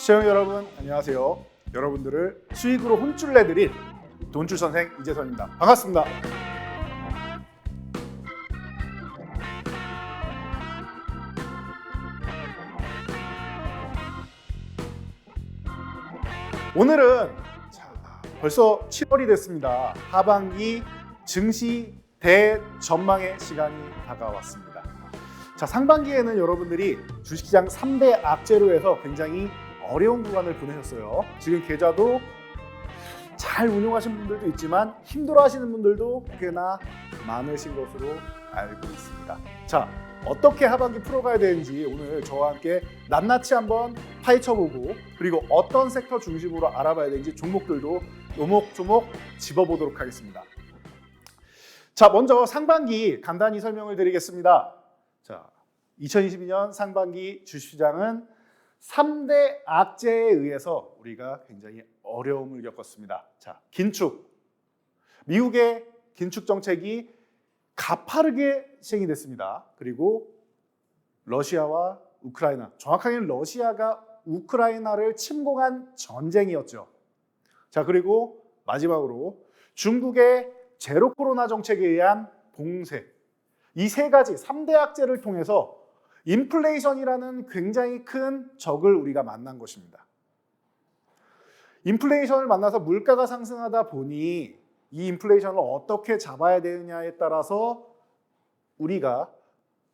시청자 여러분 안녕하세요. 여러분들을 수익으로 혼쭐 내드릴 돈줄 선생 이재선입니다. 반갑습니다. 오늘은 벌써 7월이 됐습니다. 하반기 증시 대전망의 시간이 다가왔습니다. 상반기에는 여러분들이 주식시장 3대 악재로 해서 굉장히 어려운 구간을 보내셨어요. 지금 계좌도 잘 운용하신 분들도 있지만 힘들어하시는 분들도 꽤나 많으신 것으로 알고 있습니다. 어떻게 하반기 풀어가야 되는지 오늘 저와 함께 낱낱이 한번 파헤쳐보고, 그리고 어떤 섹터 중심으로 알아봐야 되는지 종목들도 요목조목 짚어보도록 하겠습니다. 먼저 상반기 간단히 설명을 드리겠습니다. 2022년 상반기 주식시장은 3대 악재에 의해서 우리가 굉장히 어려움을 겪었습니다. 긴축. 미국의 긴축 정책이 가파르게 시행이 됐습니다. 그리고 러시아와 우크라이나, 정확하게는 러시아가 우크라이나를 침공한 전쟁이었죠. 그리고 마지막으로 중국의 제로 코로나 정책에 의한 봉쇄. 이 세 가지 3대 악재를 통해서 인플레이션이라는 굉장히 큰 적을 우리가 만난 것입니다. 인플레이션을 만나서 물가가 상승하다 보니 이 인플레이션을 어떻게 잡아야 되느냐에 따라서 우리가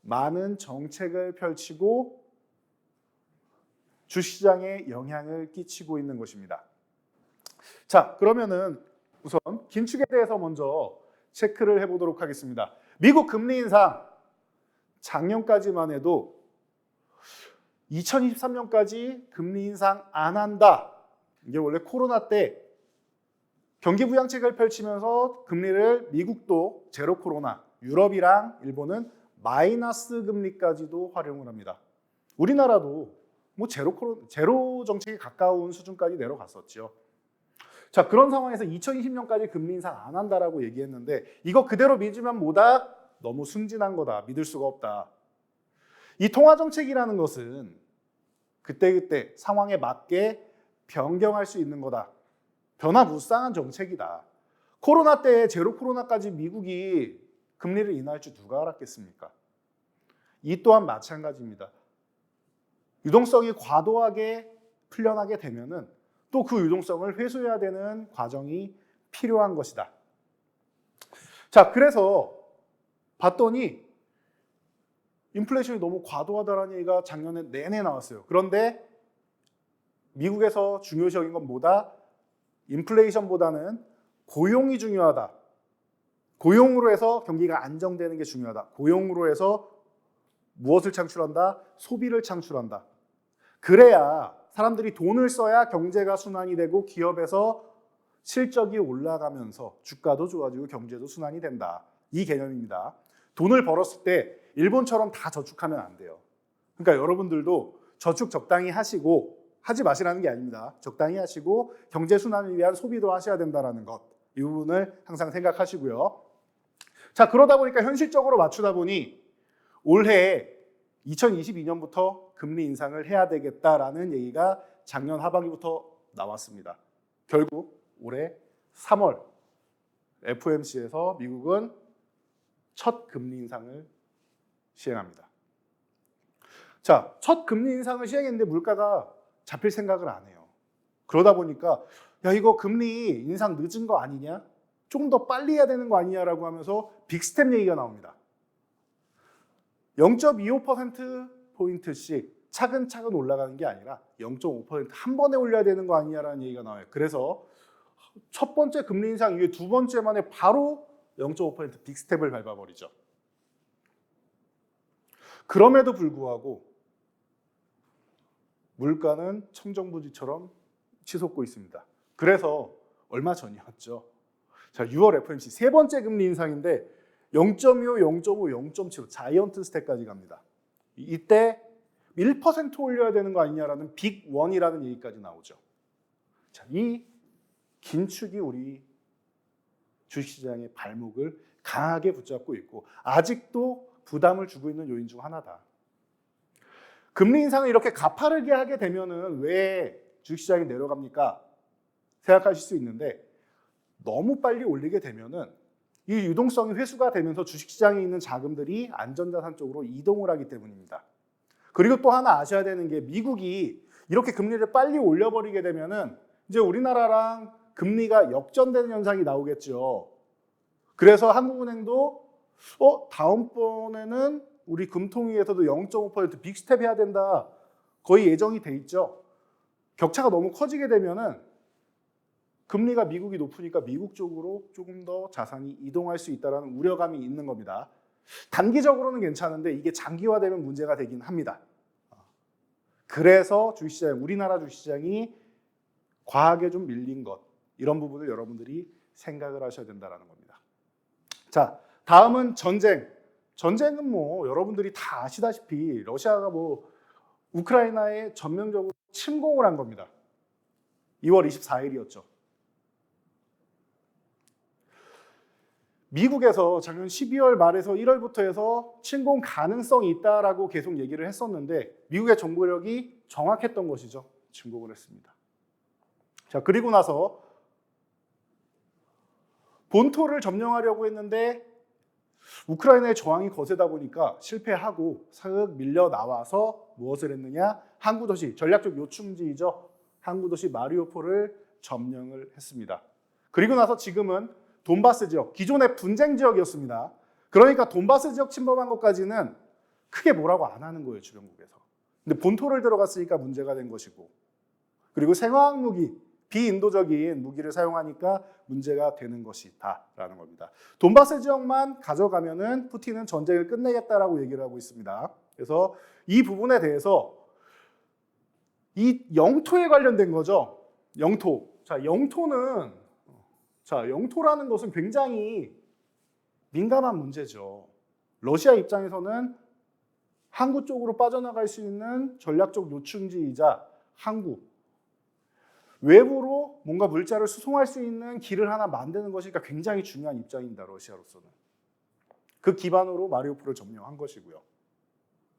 많은 정책을 펼치고 주식시장에 영향을 끼치고 있는 것입니다. 그러면은 우선 긴축에 대해서 먼저 체크를 해보도록 하겠습니다. 미국 금리 인상, 작년까지만 해도 2023년까지 금리 인상 안 한다. 이게 원래 코로나 때 경기 부양책을 펼치면서 금리를 미국도 제로 코로나, 유럽이랑 일본은 마이너스 금리까지도 활용을 합니다. 우리나라도 제로 정책에 가까운 수준까지 내려갔었죠. 그런 상황에서 2020년까지 금리 인상 안 한다라고 얘기했는데, 이거 그대로 믿으면 뭐다? 너무 순진한 거다. 믿을 수가 없다. 이 통화정책이라는 것은 그때그때 상황에 맞게 변경할 수 있는 거다. 변화무쌍한 정책이다. 코로나 때 제로 코로나까지 미국이 금리를 인하할 줄 누가 알았겠습니까? 이 또한 마찬가지입니다. 유동성이 과도하게 풀려나게 되면은 또 그 유동성을 회수해야 되는 과정이 필요한 것이다. 그래서 봤더니 인플레이션이 너무 과도하다라는 얘기가 작년에 내내 나왔어요. 그런데 미국에서 중요시 여긴 건 뭐다? 인플레이션보다는 고용이 중요하다. 고용으로 해서 경기가 안정되는 게 중요하다. 고용으로 해서 무엇을 창출한다? 소비를 창출한다. 그래야 사람들이 돈을 써야 경제가 순환이 되고 기업에서 실적이 올라가면서 주가도 좋아지고 경제도 순환이 된다. 이 개념입니다. 돈을 벌었을 때 일본처럼 다 저축하면 안 돼요. 그러니까 여러분들도 저축 적당히 하시고, 하지 마시라는 게 아닙니다. 적당히 하시고 경제 순환을 위한 소비도 하셔야 된다는 것, 이 부분을 항상 생각하시고요. 그러다 보니까 현실적으로 맞추다 보니 올해 2022년부터 금리 인상을 해야 되겠다라는 얘기가 작년 하반기부터 나왔습니다. 결국 올해 3월 FOMC에서 미국은 첫 금리 인상을 시행합니다. 첫 금리 인상을 시행했는데 물가가 잡힐 생각을 안 해요. 그러다 보니까 이거 금리 인상 늦은 거 아니냐? 좀 더 빨리 해야 되는 거 아니냐라고 하면서 빅스텝 얘기가 나옵니다. 0.25%포인트씩 차근차근 올라가는 게 아니라 0.5% 한 번에 올려야 되는 거 아니냐라는 얘기가 나와요. 그래서 첫 번째 금리 인상 이후에 두 번째 만에 바로 0.5% 빅스텝을 밟아버리죠. 그럼에도 불구하고 물가는 청정부지처럼 치솟고 있습니다. 그래서 얼마 전이었죠. 6월 FOMC 세 번째 금리 인상인데 0.25, 0.5, 0.75 자이언트 스텝까지 갑니다. 이때 1% 올려야 되는 거 아니냐라는 빅 원이라는 얘기까지 나오죠. 이 긴축이 우리 주식시장의 발목을 강하게 붙잡고 있고 아직도 부담을 주고 있는 요인 중 하나다. 금리 인상을 이렇게 가파르게 하게 되면은 왜 주식시장이 내려갑니까? 생각하실 수 있는데 너무 빨리 올리게 되면은 이 유동성이 회수가 되면서 주식시장에 있는 자금들이 안전자산 쪽으로 이동을 하기 때문입니다. 그리고 또 하나 아셔야 되는 게 미국이 이렇게 금리를 빨리 올려버리게 되면은 이제 우리나라랑 금리가 역전되는 현상이 나오겠죠. 그래서 한국은행도 다음번에는 우리 금통위에서도 0.5% 빅스텝 해야 된다. 거의 예정이 돼 있죠. 격차가 너무 커지게 되면은 금리가 미국이 높으니까 미국 쪽으로 조금 더 자산이 이동할 수 있다는 우려감이 있는 겁니다. 단기적으로는 괜찮은데 이게 장기화되면 문제가 되긴 합니다. 그래서 주식시장, 우리나라 주식시장이 과하게 좀 밀린 것, 이런 부분을 여러분들이 생각을 하셔야 된다는 겁니다. 자, 다음은 전쟁. 전쟁은 뭐 여러분들이 다 아시다시피 러시아가 뭐 우크라이나에 전면적으로 침공을 한 겁니다. 2월 24일이었죠. 미국에서 작년 12월 말에서 1월부터 해서 침공 가능성이 있다라고 계속 얘기를 했었는데 미국의 정보력이 정확했던 것이죠. 침공을 했습니다. 자, 그리고 나서 본토를 점령하려고 했는데 우크라이나의 저항이 거세다 보니까 실패하고 사극 밀려 나와서 무엇을 했느냐? 항구 도시, 전략적 요충지이죠. 항구 도시 마리우폴을 점령을 했습니다. 그리고 나서 지금은 돈바스 지역, 기존의 분쟁 지역이었습니다. 그러니까 돈바스 지역 침범한 것까지는 크게 뭐라고 안 하는 거예요, 주변국에서. 근데 본토를 들어갔으니까 문제가 된 것이고, 그리고 생화학 무기, 비인도적인 무기를 사용하니까 문제가 되는 것이다라는 겁니다. 돈바스 지역만 가져가면은 푸틴은 전쟁을 끝내겠다라고 얘기를 하고 있습니다. 그래서 이 부분에 대해서 이 영토에 관련된 거죠. 영토. 영토라는 것은 굉장히 민감한 문제죠. 러시아 입장에서는 항구 쪽으로 빠져나갈 수 있는 전략적 요충지이자 항구, 외부로 뭔가 물자를 수송할 수 있는 길을 하나 만드는 것이니까 굉장히 중요한 입장입니다. 러시아로서는. 그 기반으로 마리우폴을 점령한 것이고요.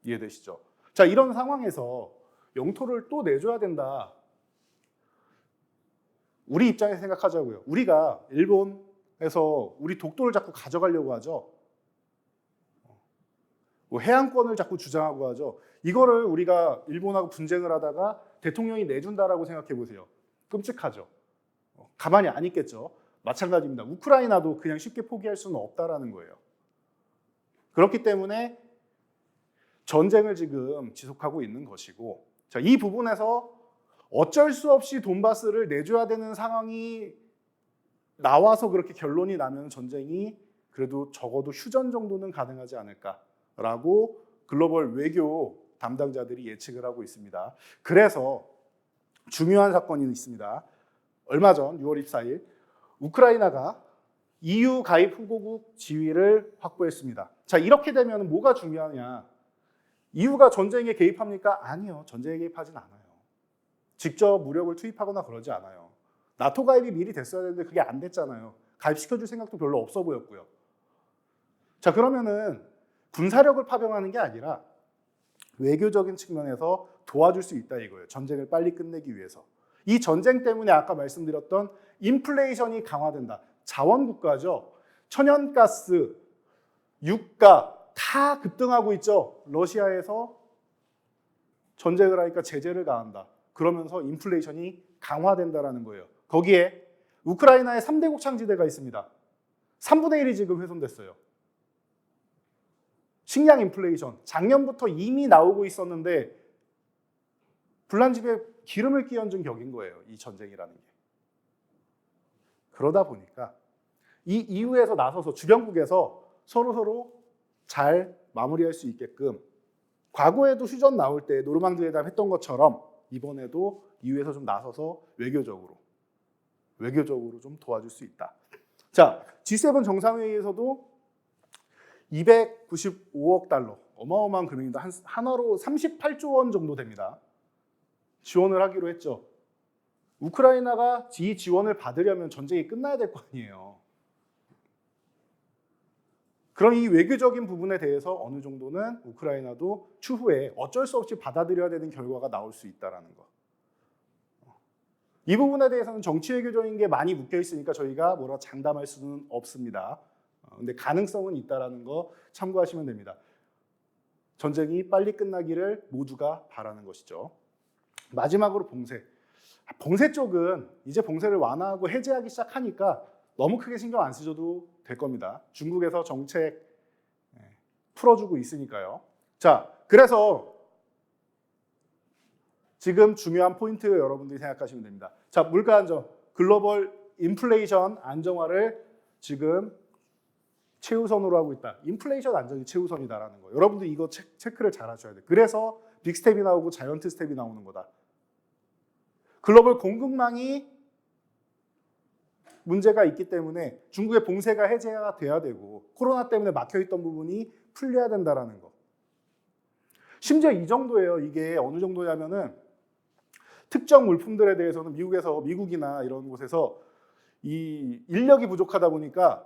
이해되시죠? 자, 이런 상황에서 영토를 또 내줘야 된다. 우리 입장에서 생각하자고요. 우리가 일본에서 우리 독도를 자꾸 가져가려고 하죠. 뭐 해안권을 자꾸 주장하고 하죠. 이거를 우리가 일본하고 분쟁을 하다가 대통령이 내준다라고 생각해 보세요. 끔찍하죠. 가만히 안 있겠죠. 마찬가지입니다. 우크라이나도 그냥 쉽게 포기할 수는 없다라는 거예요. 그렇기 때문에 전쟁을 지금 지속하고 있는 것이고, 자, 이 부분에서 어쩔 수 없이 돈바스를 내줘야 되는 상황이 나와서 그렇게 결론이 나면 전쟁이 그래도 적어도 휴전 정도는 가능하지 않을까라고 글로벌 외교 담당자들이 예측을 하고 있습니다. 그래서 중요한 사건이 있습니다. 얼마 전 6월 24일 우크라이나가 EU 가입 후보국 지위를 확보했습니다. 자, 이렇게 되면 뭐가 중요하냐? EU가 전쟁에 개입합니까? 아니요. 전쟁에 개입하진 않아요. 직접 무력을 투입하거나 그러지 않아요. 나토 가입이 미리 됐어야 되는데 그게 안 됐잖아요. 가입시켜줄 생각도 별로 없어 보였고요. 자, 그러면은 군사력을 파병하는 게 아니라 외교적인 측면에서 도와줄 수 있다 이거예요. 전쟁을 빨리 끝내기 위해서. 이 전쟁 때문에 아까 말씀드렸던 인플레이션이 강화된다. 자원국가죠. 천연가스, 유가 다 급등하고 있죠. 러시아에서 전쟁을 하니까 제재를 가한다. 그러면서 인플레이션이 강화된다라는 거예요. 거기에 우크라이나의 3대 곡창지대가 있습니다. 3분의 1이 지금 훼손됐어요. 식량 인플레이션, 작년부터 이미 나오고 있었는데 불난집에 기름을 끼얹은 격인 거예요. 이 전쟁이라는 게. 그러다 보니까 이 EU에서 나서서 주변국에서 서로 잘 마무리할 수 있게끔 과거에도 휴전 나올 때 노르망디 회담 했던 것처럼 이번에도 EU에서 좀 나서서 외교적으로 좀 도와줄 수 있다. 자, G7 정상회의에서도 295억 달러, 어마어마한 금액입니다. 한화로 38조 원 정도 됩니다. 지원을 하기로 했죠. 우크라이나가 이 지원을 받으려면 전쟁이 끝나야 될 거 아니에요. 그럼 이 외교적인 부분에 대해서 어느 정도는 우크라이나도 추후에 어쩔 수 없이 받아들여야 되는 결과가 나올 수 있다는 거. 이 부분에 대해서는 정치 외교적인 게 많이 묶여 있으니까 저희가 뭐라 장담할 수는 없습니다. 근데 가능성은 있다라는 거 참고하시면 됩니다. 전쟁이 빨리 끝나기를 모두가 바라는 것이죠. 마지막으로 봉쇄. 봉쇄 쪽은 이제 봉쇄를 완화하고 해제하기 시작하니까 너무 크게 신경 안 쓰셔도 될 겁니다. 중국에서 정책 풀어주고 있으니까요. 자, 그래서 지금 중요한 포인트 여러분들이 생각하시면 됩니다. 자, 물가 안정, 글로벌 인플레이션 안정화를 지금 최우선으로 하고 있다. 인플레이션 안정이 최우선이다라는 거. 여러분들 이거 체크를 잘 하셔야 돼요. 그래서 빅스텝이 나오고 자이언트 스텝이 나오는 거다. 글로벌 공급망이 문제가 있기 때문에 중국의 봉쇄가 해제가 돼야 되고 코로나 때문에 막혀있던 부분이 풀려야 된다라는 거. 심지어 이 정도예요. 이게 어느 정도냐면은 특정 물품들에 대해서는 미국이나 이런 곳에서 이 인력이 부족하다 보니까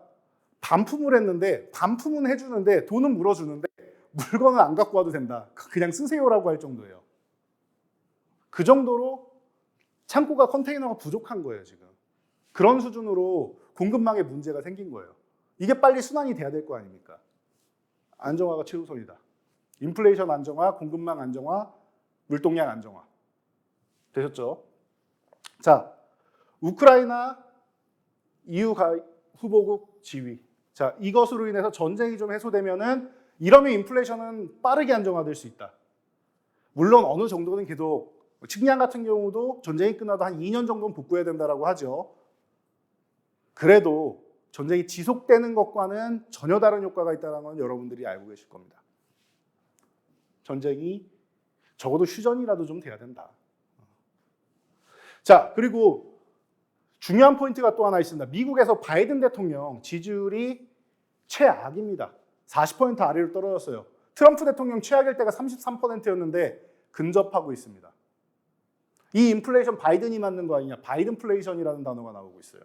반품을 했는데 반품은 해주는데 돈은 물어주는데 물건은 안 갖고 와도 된다. 그냥 쓰세요라고 할 정도예요. 그 정도로 창고가 컨테이너가 부족한 거예요, 지금. 그런 수준으로 공급망에 문제가 생긴 거예요. 이게 빨리 순환이 돼야 될 거 아닙니까? 안정화가 최우선이다. 인플레이션 안정화, 공급망 안정화, 물동량 안정화. 되셨죠? 자, 우크라이나 EU 후보국 지위. 자, 이것으로 인해서 전쟁이 좀 해소되면은 이러면 인플레이션은 빠르게 안정화될 수 있다. 물론 어느 정도는 계속 측량 같은 경우도 전쟁이 끝나도 한 2년 정도는 복구해야 된다라고 하죠. 그래도 전쟁이 지속되는 것과는 전혀 다른 효과가 있다는 건 여러분들이 알고 계실 겁니다. 전쟁이 적어도 휴전이라도 좀 돼야 된다. 자, 그리고 중요한 포인트가 또 하나 있습니다. 미국에서 바이든 대통령 지지율이 최악입니다. 40% 아래로 떨어졌어요. 트럼프 대통령 최악일 때가 33%였는데 근접하고 있습니다. 이 인플레이션 바이든이 만든 거 아니냐. 바이든플레이션이라는 단어가 나오고 있어요.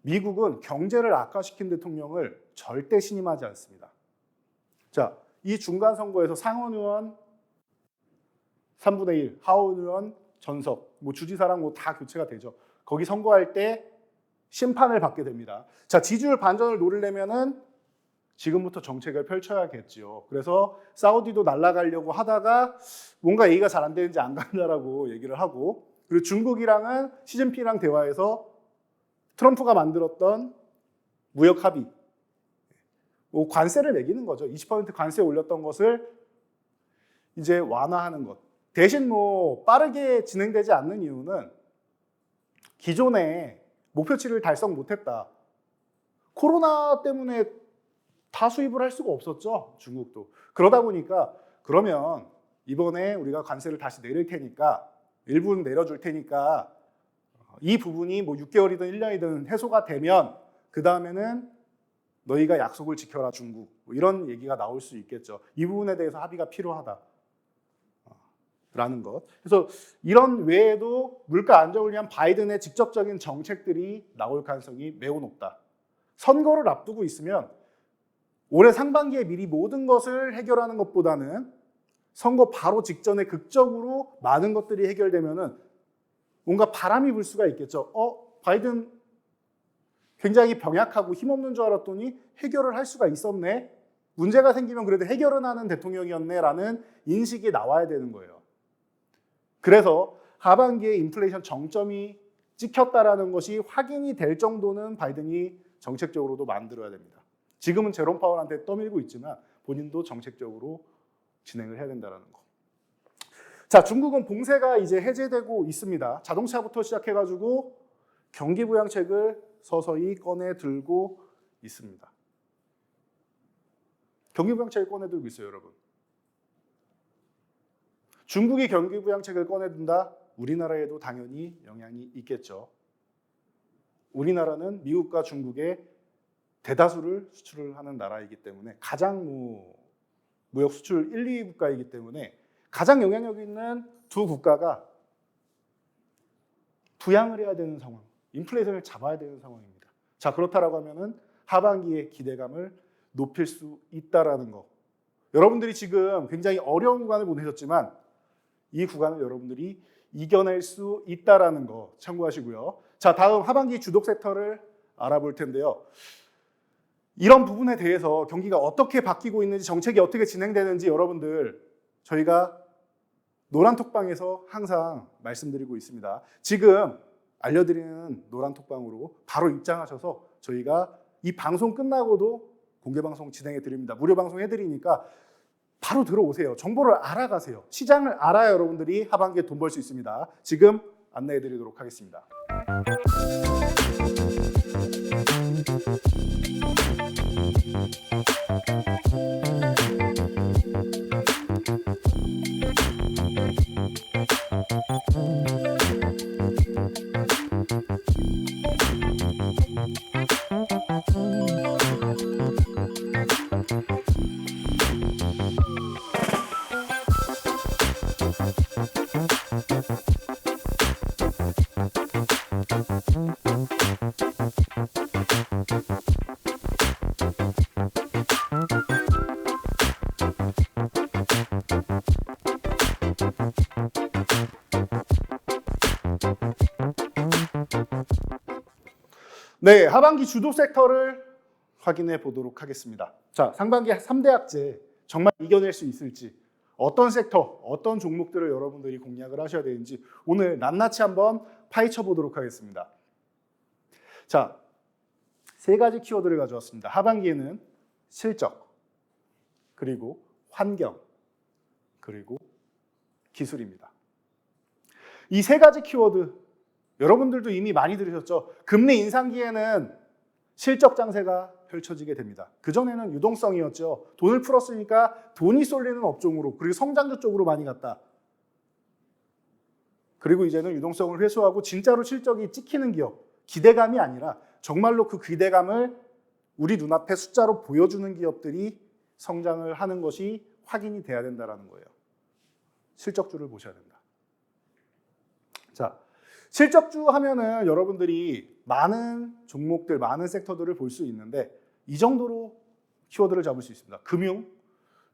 미국은 경제를 악화시킨 대통령을 절대 신임하지 않습니다. 자, 이 중간 선거에서 상원 의원 3분의 1, 하원 의원 전석, 주지사랑 다 교체가 되죠. 거기 선거할 때 심판을 받게 됩니다. 자, 지지율 반전을 노리려면은 지금부터 정책을 펼쳐야겠지요. 그래서 사우디도 날아가려고 하다가 뭔가 얘기가 잘 안 되는지 안 간다라고 얘기를 하고, 그리고 중국이랑은 시진핑이랑 대화해서 트럼프가 만들었던 무역 합의, 관세를 매기는 거죠. 20% 관세 올렸던 것을 이제 완화하는 것. 대신 빠르게 진행되지 않는 이유는 기존에 목표치를 달성 못했다. 코로나 때문에 다 수입을 할 수가 없었죠, 중국도. 그러다 보니까 그러면 이번에 우리가 관세를 다시 내릴 테니까, 일부는 내려줄 테니까 이 부분이 6개월이든 1년이든 해소가 되면 그 다음에는 너희가 약속을 지켜라 중국, 이런 얘기가 나올 수 있겠죠. 이 부분에 대해서 합의가 필요하다 라는 것. 그래서 이런 외에도 물가 안정을 위한 바이든의 직접적인 정책들이 나올 가능성이 매우 높다. 선거를 앞두고 있으면 올해 상반기에 미리 모든 것을 해결하는 것보다는 선거 바로 직전에 극적으로 많은 것들이 해결되면은 뭔가 바람이 불 수가 있겠죠. 바이든 굉장히 병약하고 힘없는 줄 알았더니 해결을 할 수가 있었네. 문제가 생기면 그래도 해결은 하는 대통령이었네라는 인식이 나와야 되는 거예요. 그래서 하반기에 인플레이션 정점이 찍혔다라는 것이 확인이 될 정도는 바이든이 정책적으로도 만들어야 됩니다. 지금은 제롬 파월한테 떠밀고 있지만 본인도 정책적으로 진행을 해야 된다는 거. 자, 중국은 봉쇄가 이제 해제되고 있습니다. 자동차부터 시작해가지고 경기부양책을 서서히 꺼내 들고 있습니다. 경기부양책을 꺼내 들고 있어요, 여러분. 중국이 경기부양책을 꺼내든다, 우리나라에도 당연히 영향이 있겠죠. 우리나라는 미국과 중국의 대다수를 수출을 하는 나라이기 때문에 가장 무역 수출 1, 2위 국가이기 때문에 가장 영향력 있는 두 국가가 부양을 해야 되는 상황, 인플레이션을 잡아야 되는 상황입니다. 자, 그렇다라고 하면은 하반기의 기대감을 높일 수 있다라는 거. 여러분들이 지금 굉장히 어려운 구간을 보내셨지만 이 구간을 여러분들이 이겨낼 수 있다라는 거 참고하시고요. 자, 다음 하반기 주독 섹터를 알아볼 텐데요. 이런 부분에 대해서 경기가 어떻게 바뀌고 있는지, 정책이 어떻게 진행되는지 여러분들 저희가 노란톡방에서 항상 말씀드리고 있습니다. 지금 알려드리는 노란톡방으로 바로 입장하셔서 저희가 이 방송 끝나고도 공개방송 진행해 드립니다. 무료 방송 해드리니까 바로 들어오세요. 정보를 알아가세요. 시장을 알아야 여러분들이 하반기에 돈 벌 수 있습니다. 지금 안내해 드리도록 하겠습니다. 네, 하반기 주도 섹터를 확인해 보도록 하겠습니다. 자, 상반기 3대 악재 정말 이겨낼 수 있을지, 어떤 섹터, 어떤 종목들을 여러분들이 공략을 하셔야 되는지 오늘 낱낱이 한번 파헤쳐 보도록 하겠습니다. 자, 세 가지 키워드를 가져왔습니다. 하반기에는 실적, 그리고 환경, 그리고 기술입니다. 이 세 가지 키워드 여러분들도 이미 많이 들으셨죠? 금리 인상기에는 실적 장세가 펼쳐지게 됩니다. 그전에는 유동성이었죠. 돈을 풀었으니까 돈이 쏠리는 업종으로, 그리고 성장주 쪽으로 많이 갔다. 그리고 이제는 유동성을 회수하고 진짜로 실적이 찍히는 기업, 기대감이 아니라 정말로 그 기대감을 우리 눈앞에 숫자로 보여주는 기업들이 성장을 하는 것이 확인이 돼야 된다는 거예요. 실적주를 보셔야 된다. 자, 실적주 하면은 여러분들이 많은 종목들, 많은 섹터들을 볼 수 있는데 이 정도로 키워드를 잡을 수 있습니다. 금융,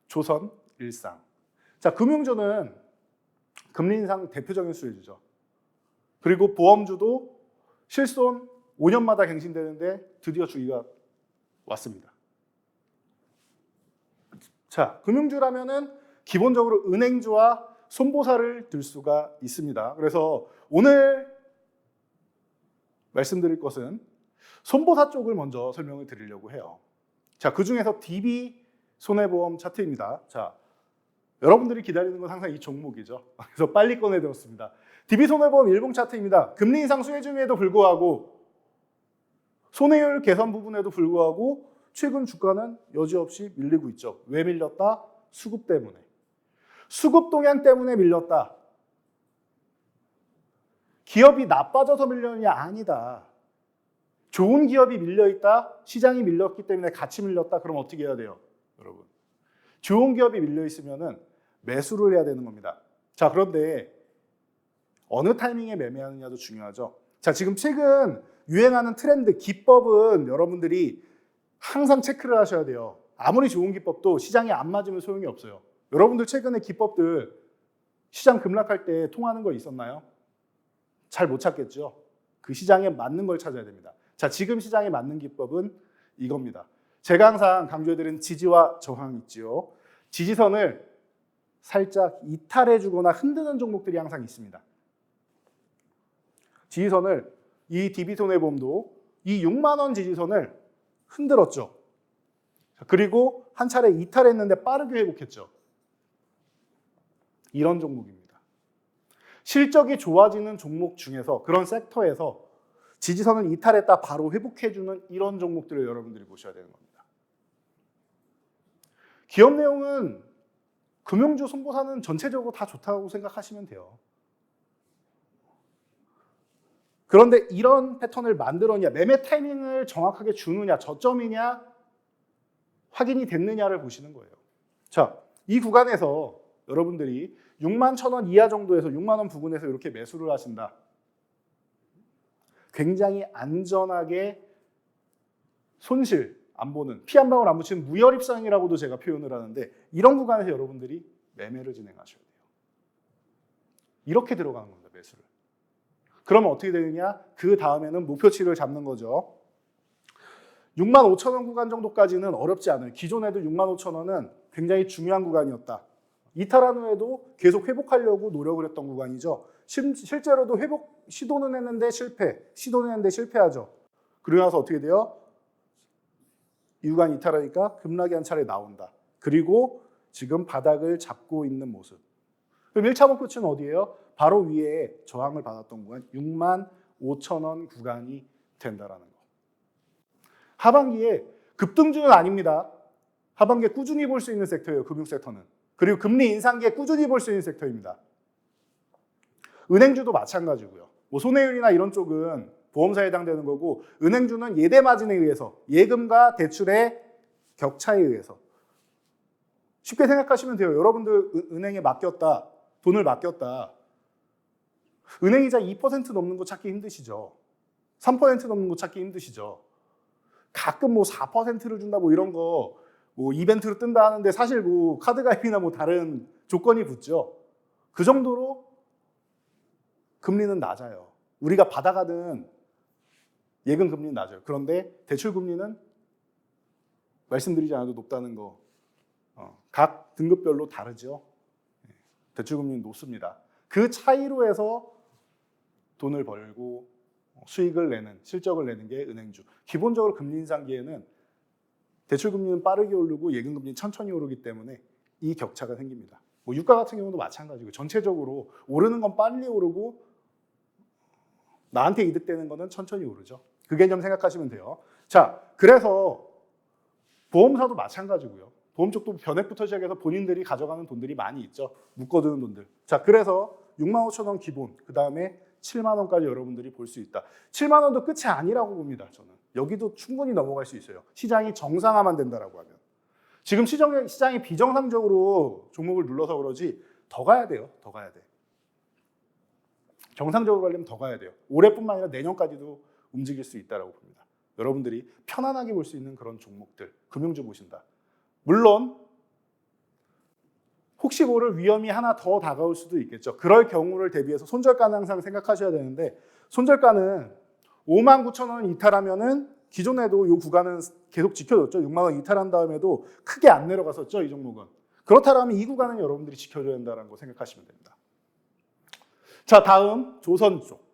조선, 일상. 자, 금융주는 금리 인상 대표적인 수혜주죠. 그리고 보험주도 실손 5년마다 갱신되는데 드디어 주기가 왔습니다. 자, 금융주라면은 기본적으로 은행주와 손보사를 들 수가 있습니다. 그래서 오늘 말씀드릴 것은 손보사 쪽을 먼저 설명을 드리려고 해요. 자, 그 중에서 DB 손해보험 차트입니다. 자, 여러분들이 기다리는 건 항상 이 종목이죠. 그래서 빨리 꺼내들었습니다. DB 손해보험 일봉 차트입니다. 금리 인상 수혜 중에도 불구하고 손해율 개선 부분에도 불구하고 최근 주가는 여지없이 밀리고 있죠. 왜 밀렸다? 수급 때문에. 수급 동향 때문에 밀렸다. 기업이 나빠져서 밀렸냐? 아니다. 좋은 기업이 밀려있다. 시장이 밀렸기 때문에 같이 밀렸다. 그럼 어떻게 해야 돼요? 여러분, 좋은 기업이 밀려있으면 매수를 해야 되는 겁니다. 자, 그런데 어느 타이밍에 매매하느냐도 중요하죠. 자, 지금 최근 유행하는 트렌드, 기법은 여러분들이 항상 체크를 하셔야 돼요. 아무리 좋은 기법도 시장에 안 맞으면 소용이 없어요. 여러분들 최근에 기법들 시장 급락할 때 통하는 거 있었나요? 잘 못 찾겠죠. 그 시장에 맞는 걸 찾아야 됩니다. 자, 지금 시장에 맞는 기법은 이겁니다. 제가 항상 강조해드리는 지지와 저항 있지요. 지지선을 살짝 이탈해 주거나 흔드는 종목들이 항상 있습니다. 지지선을, 이 DB손해보험도 이 6만 원 지지선을 흔들었죠. 그리고 한 차례 이탈했는데 빠르게 회복했죠. 이런 종목입니다. 실적이 좋아지는 종목 중에서, 그런 섹터에서 지지선을 이탈했다 바로 회복해주는 이런 종목들을 여러분들이 보셔야 되는 겁니다. 기업 내용은 금융주 손보사는 전체적으로 다 좋다고 생각하시면 돼요. 그런데 이런 패턴을 만들었냐, 매매 타이밍을 정확하게 주느냐, 저점이냐, 확인이 됐느냐를 보시는 거예요. 자, 이 구간에서 여러분들이 6만 1,000원 이하 정도에서 6만 원 부근에서 이렇게 매수를 하신다. 굉장히 안전하게 손실 안 보는, 피 한 방울 안 묻히는 무혈입상이라고도 제가 표현을 하는데, 이런 구간에서 여러분들이 매매를 진행하셔야 돼요. 이렇게 들어가는 겁니다. 매수를. 그러면 어떻게 되느냐? 그 다음에는 목표치를 잡는 거죠. 65,000원 구간 정도까지는 어렵지 않아요. 기존에도 65,000원은 굉장히 중요한 구간이었다. 이탈한 후에도 계속 회복하려고 노력을 했던 구간이죠. 실제로도 회복 시도는 했는데 시도는 했는데 실패하죠. 그러고 나서 어떻게 돼요? 이 구간 이탈하니까 급락이 한 차례 나온다. 그리고 지금 바닥을 잡고 있는 모습. 그럼 1차 목표치는 어디예요? 바로 위에 저항을 받았던 구간 65,000원 구간이 된다라는 거. 하반기에 급등주는 아닙니다. 하반기에 꾸준히 볼 수 있는 섹터예요. 금융섹터는. 그리고 금리 인상기에 꾸준히 볼 수 있는 섹터입니다. 은행주도 마찬가지고요. 뭐 손해율이나 이런 쪽은 보험사에 해당되는 거고, 은행주는 예대 마진에 의해서, 예금과 대출의 격차에 의해서. 쉽게 생각하시면 돼요. 여러분들 은행에 맡겼다, 돈을 맡겼다. 은행이자 2% 넘는 거 찾기 힘드시죠. 3% 넘는 거 찾기 힘드시죠. 가끔 뭐 4%를 준다 뭐 이런 거 뭐 이벤트로 뜬다 하는데 사실 뭐 카드 가입이나 뭐 다른 조건이 붙죠. 그 정도로 금리는 낮아요. 우리가 받아가는 예금 금리는 낮아요. 그런데 대출 금리는 말씀드리지 않아도 높다는 거. 각 등급별로 다르죠. 대출 금리는 높습니다. 그 차이로 해서 돈을 벌고 수익을 내는, 실적을 내는 게 은행주. 기본적으로 금리 인상기에는 대출 금리는 빠르게 오르고 예금 금리는 천천히 오르기 때문에 이 격차가 생깁니다. 뭐 유가 같은 경우도 마찬가지고 전체적으로 오르는 건 빨리 오르고 나한테 이득되는 거는 천천히 오르죠. 그 개념 생각하시면 돼요. 자, 그래서 보험사도 마찬가지고요. 보험 쪽도 변액부터 시작해서 본인들이 가져가는 돈들이 많이 있죠. 묶어두는 돈들. 자, 그래서 65,000원 기본, 그 다음에 7만 원까지 여러분들이 볼 수 있다. 7만 원도 끝이 아니라고 봅니다. 저는. 여기도 충분히 넘어갈 수 있어요. 시장이 정상화만 된다라고 하면. 지금 시장이 비정상적으로 종목을 눌러서 그러지 더 가야 돼요. 더 가야 돼. 정상적으로 가려면 더 가야 돼요. 올해뿐만 아니라 내년까지도 움직일 수 있다고 봅니다. 여러분들이 편안하게 볼 수 있는 그런 종목들, 금융주 보신다. 물론 혹시 모를 위험이 하나 더 다가올 수도 있겠죠. 그럴 경우를 대비해서 손절가는 항상 생각하셔야 되는데, 손절가는 59,000원 이탈하면은 기존에도 이 구간은 계속 지켜줬죠. 6만 원 이탈한 다음에도 크게 안 내려갔었죠. 이 종목은. 그렇다면 이 구간은 여러분들이 지켜줘야 된다는 거 생각하시면 됩니다. 자, 다음 조선 쪽.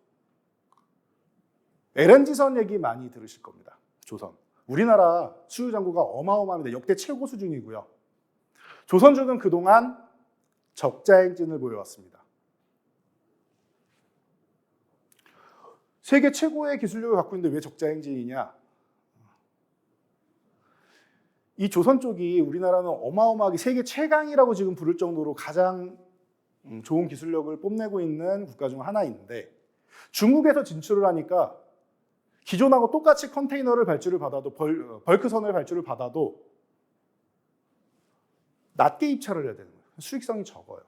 LNG선 얘기 많이 들으실 겁니다. 조선. 우리나라 수요 잔고가 어마어마합니다. 역대 최고 수준이고요. 조선주는 그동안 적자 행진을 보여왔습니다. 세계 최고의 기술력을 갖고 있는데 왜 적자 행진이냐? 이 조선 쪽이 우리나라는 어마어마하게 세계 최강이라고 지금 부를 정도로 가장 좋은 기술력을 뽐내고 있는 국가 중 하나인데, 중국에서 진출을 하니까 기존하고 똑같이 컨테이너를 발주를 받아도 벌크선을 발주를 받아도 낮게 입찰을 해야 되는 거예요. 수익성이 적어요.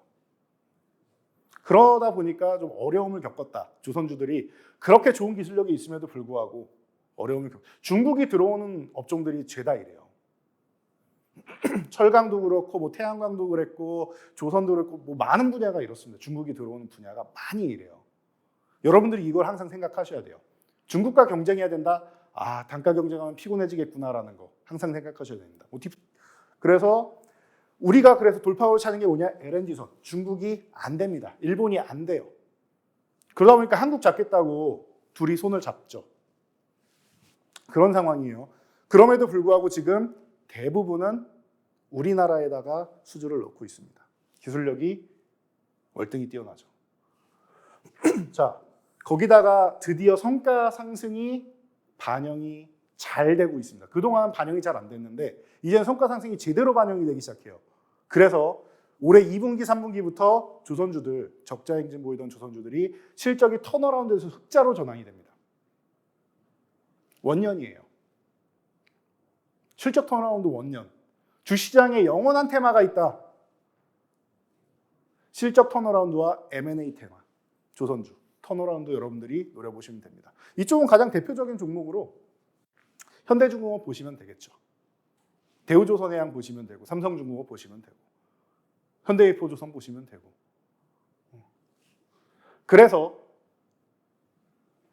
그러다 보니까 좀 어려움을 겪었다. 조선주들이 그렇게 좋은 기술력이 있음에도 불구하고 어려움을 중국이 들어오는 업종들이 죄다 이래요. 철강도 그렇고 뭐 태양광도 그랬고 조선도 그렇고 뭐 많은 분야가 이렇습니다. 중국이 들어오는 분야가 많이 이래요. 여러분들이 이걸 항상 생각하셔야 돼요. 중국과 경쟁해야 된다. 아, 단가 경쟁하면 피곤해지겠구나라는 거 항상 생각하셔야 됩니다. 그래서 우리가 그래서 돌파구를 찾는 게 뭐냐? LNG선. 중국이 안 됩니다. 일본이 안 돼요. 그러다 보니까 한국 잡겠다고 둘이 손을 잡죠. 그런 상황이에요. 그럼에도 불구하고 지금 대부분은 우리나라에다가 수주를 넣고 있습니다. 기술력이 월등히 뛰어나죠. 자, 거기다가 드디어 성과 상승이 반영이 잘 되고 있습니다. 그동안 반영이 잘 안 됐는데 이제는 성과 상승이 제대로 반영이 되기 시작해요. 그래서 올해 2분기, 3분기부터 조선주들, 적자 행진 보이던 조선주들이 실적이 턴어라운드에서 흑자로 전환이 됩니다. 원년이에요. 실적 턴어라운드 원년. 주시장에 영원한 테마가 있다. 실적 턴어라운드와 M&A 테마. 조선주. 턴어라운드 여러분들이 노려보시면 됩니다. 이쪽은 가장 대표적인 종목으로 현대중공업 보시면 되겠죠. 대우조선해양 보시면 되고 삼성중공업 보시면 되고 현대해포조선 보시면 되고 그래서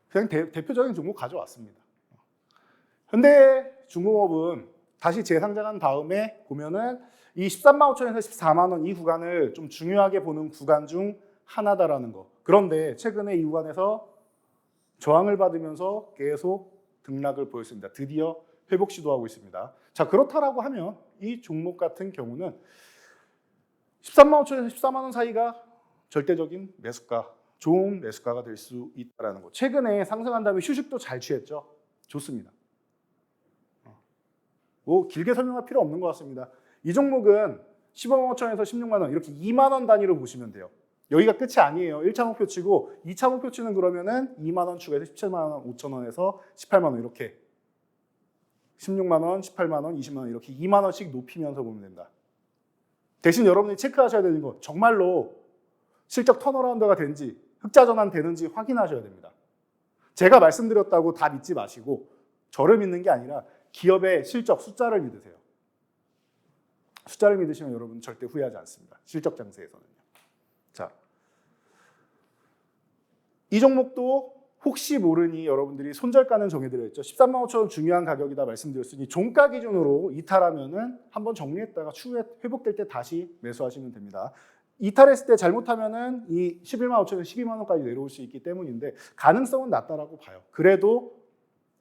그냥 대표적인 종목 가져왔습니다. 현대중공업은 다시 재상장한 다음에 보면은 이 13만 5천에서 14만 원 이 구간을 좀 중요하게 보는 구간 중 하나다라는 거. 그런데 최근에 이 구간에서 저항을 받으면서 계속 등락을 보였습니다. 드디어 회복 시도하고 있습니다. 자, 그렇다라고 하면 이 종목 같은 경우는 13만 5천에서 14만 원 사이가 절대적인 매수가, 좋은 매수가가 될 수 있다는 거. 최근에 상승한 다음에 휴식도 잘 취했죠. 좋습니다. 뭐 길게 설명할 필요 없는 것 같습니다. 이 종목은 15만 5천에서 16만 원 이렇게 2만 원 단위로 보시면 돼요. 여기가 끝이 아니에요. 1차 목표치고 2차 목표치는 그러면은 2만 원 추가해서 17만 원 5천 원에서 18만 원 이렇게 16만 원, 18만 원, 20만 원 이렇게 2만 원씩 높이면서 보면 된다. 대신 여러분이 체크하셔야 되는 거 정말로 실적 턴어라운드가 된지 흑자 전환 되는지 확인하셔야 됩니다. 제가 말씀드렸다고 다 믿지 마시고 저를 믿는 게 아니라 기업의 실적 숫자를 믿으세요. 숫자를 믿으시면 여러분 절대 후회하지 않습니다. 실적 장세에서는요. 자, 이 종목도 혹시 모르니 여러분들이 손절가는 정해드렸죠. 13만 5천 원 중요한 가격이다 말씀드렸으니 종가 기준으로 이탈하면은 한번 정리했다가 추후에 회복될 때 다시 매수하시면 됩니다. 이탈했을 때 잘못하면은 이 11만 5천에서 12만 원까지 내려올 수 있기 때문인데 가능성은 낮다라고 봐요. 그래도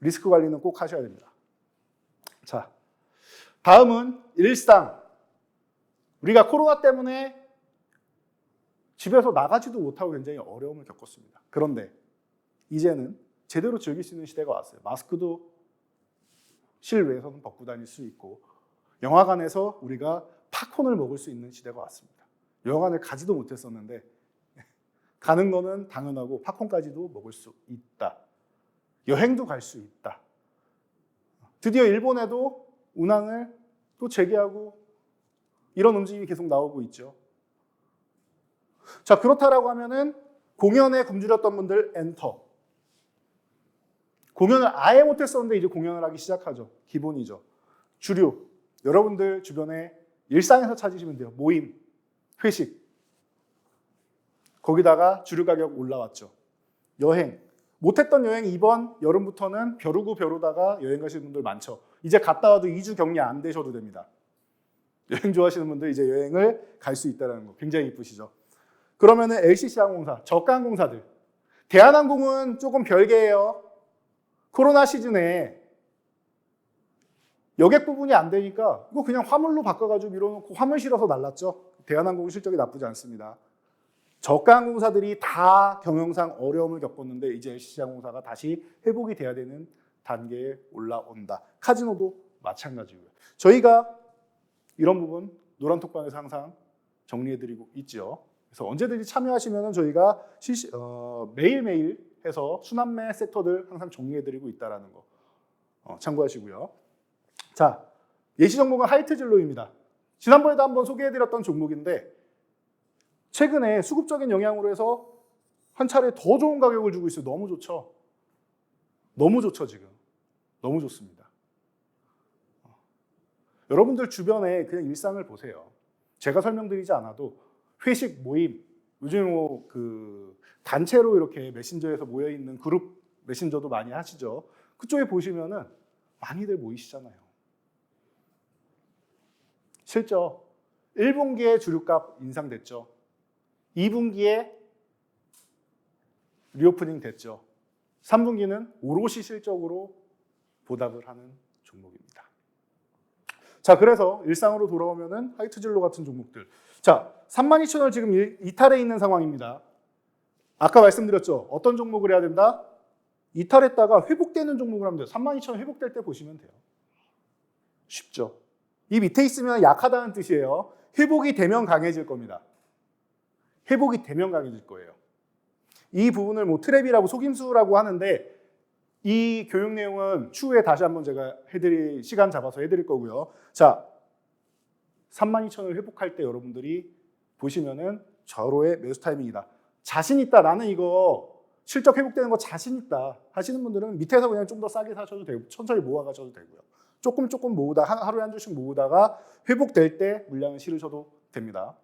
리스크 관리는 꼭 하셔야 됩니다. 자, 다음은 일상. 우리가 코로나 때문에 집에서 나가지도 못하고 굉장히 어려움을 겪었습니다. 그런데 이제는 제대로 즐길 수 있는 시대가 왔어요. 마스크도 실외에서는 벗고 다닐 수 있고 영화관에서 우리가 팝콘을 먹을 수 있는 시대가 왔습니다. 영화관을 가지도 못했었는데 가는 거는 당연하고 팝콘까지도 먹을 수 있다. 여행도 갈 수 있다. 드디어 일본에도 운항을 또 재개하고 이런 움직임이 계속 나오고 있죠. 자, 그렇다라고 하면은 공연에 굶주렸던 분들 엔터. 공연을 아예 못했었는데 이제 공연을 하기 시작하죠. 기본이죠. 주류. 여러분들 주변에 일상에서 찾으시면 돼요. 모임, 회식. 거기다가 주류 가격 올라왔죠. 여행. 못했던 여행 이번 여름부터는 벼르고 벼르다가 여행 가시는 분들 많죠. 이제 갔다 와도 2주 격리 안 되셔도 됩니다. 여행 좋아하시는 분들 이제 여행을 갈 수 있다는 거 굉장히 이쁘시죠. 그러면은 LCC항공사, 저가항공사들. 대한항공은 조금 별개예요. 코로나 시즌에 여객 부분이 안 되니까 이거 그냥 화물로 바꿔가지고 밀어놓고 화물 실어서 날랐죠. 대한항공 실적이 나쁘지 않습니다. 저가항공사들이 다 경영상 어려움을 겪었는데 이제 LCC항공사가 다시 회복이 돼야 되는 단계에 올라온다. 카지노도 마찬가지고요. 저희가 이런 부분 노란톡방에서 항상 정리해드리고 있죠. 그래서 언제든지 참여하시면 저희가 매일매일 해서 순환매 섹터들 항상 정리해드리고 있다는 거 참고하시고요. 자, 예시 종목은 하이트진로입니다. 지난번에도 한번 소개해드렸던 종목인데 최근에 수급적인 영향으로 해서 한 차례 더 좋은 가격을 주고 있어요. 너무 좋죠? 너무 좋죠, 지금. 너무 좋습니다. 여러분들 주변에 그냥 일상을 보세요. 제가 설명드리지 않아도 회식, 모임, 요즘 뭐 단체로 이렇게 메신저에서 모여있는 그룹 메신저도 많이 하시죠. 그쪽에 보시면은 많이들 모이시잖아요. 실적 1분기에 주류값 인상됐죠. 2분기에 리오프닝 됐죠. 3분기는 오롯이 실적으로 보답을 하는 종목입니다. 자, 그래서 일상으로 돌아오면은 하이트진로 같은 종목들. 자, 32,000원 지금 이탈해 있는 상황입니다. 아까 말씀드렸죠. 어떤 종목을 해야 된다? 이탈했다가 회복되는 종목을 하면 돼요. 32,000원 회복될 때 보시면 돼요. 쉽죠? 이 밑에 있으면 약하다는 뜻이에요. 회복이 되면 강해질 겁니다. 회복이 되면 강해질 거예요. 이 부분을 뭐 트랩이라고 속임수라고 하는데 이 교육 내용은 추후에 다시 한번 제가 시간 잡아서 해드릴 거고요. 자, 32,000원을 회복할 때 여러분들이 보시면은 절호의 매수 타이밍이다. 자신 있다. 나는 이거 실적 회복되는 거 자신 있다 하시는 분들은 밑에서 그냥 좀 더 싸게 사셔도 되고 천천히 모아가셔도 되고요. 조금 모으다 하루에 한 주씩 모으다가 회복될 때 물량을 실으셔도 됩니다.